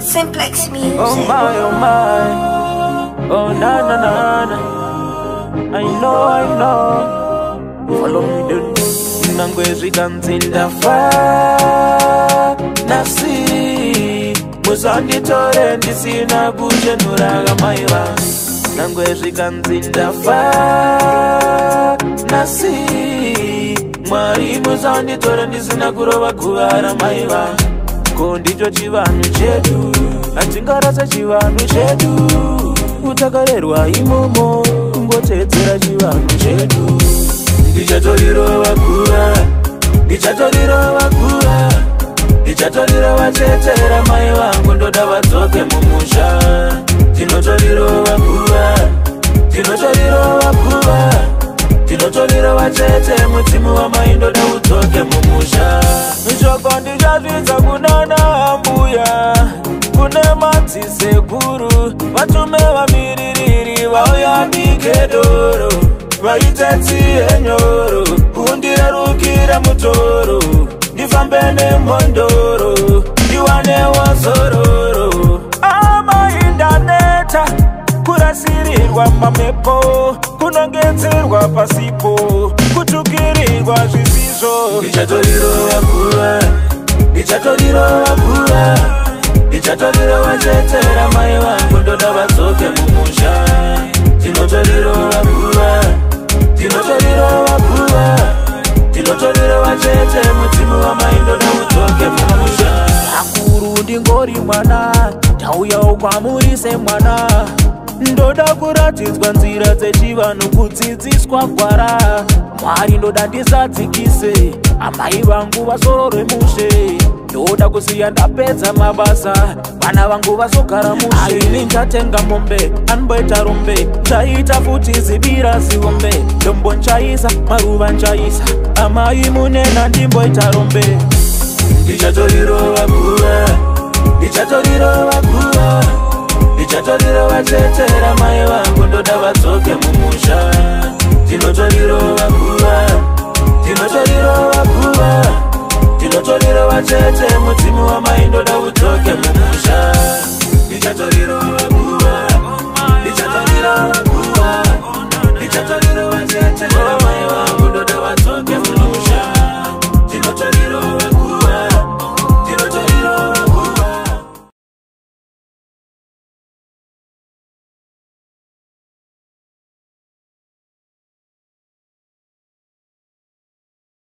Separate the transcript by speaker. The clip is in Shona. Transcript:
Speaker 1: Simplex Music.
Speaker 2: Oh my, oh na na na na. I know. Follow me then. Nangwezi kanzilda fa nasi. Musandi tore ndisina buje nuraga maiwa. Nangwezi kanzilda fa nasi. Mwari musandi tore ndisina kuroba kuhara maiwa. Kondicho chivanu chedu atingarasa chivanu chedu utakarerwa imomo ngotedzera chivanu chedu ndichatoriro vatetera mai vangu ndoda vadzoke mumusha tinotoriro vatete mudzimu wamai ndoda udzoke mumusha shoko ndichazvidza kunana ambuya kune madzisekuru vatume vamiririri vauya bike doro vaite tsiye nyoro kundirerukira mutoro ndifambe nemhondoro ndiwanewo zororo amaindaneta kurasirirwa mamepo kunongedzerwa pasipo kutukirirwa zvisizvo ndichatoriro vatetera mai vangu ndoda vadzoke mumusha tinotoriro vatete mudzimu wamai ndoda udzoke mumusha akuru ndingori mwana ndauyawo kwamuri semwana ndoda kuratidzwa nzira dzechivanhu kudzidziswa gwara mwari ndoda ndisadzikise amai vangu vasoro remushe ndoda kusiya ndapedza mabasa vana vangu vasogara mushe aini ndatenga mombe anomboita rombe chaita futi zibira zihombe dombo nchaisa maruva nchaisa amai munena ndimboita rombe ndichatoriro vatetera mai vangu ndoda vadzoke mumusha tinotoriro vatete mudzimu wamai ndoda udzoke mumusha ndichatoriro vatete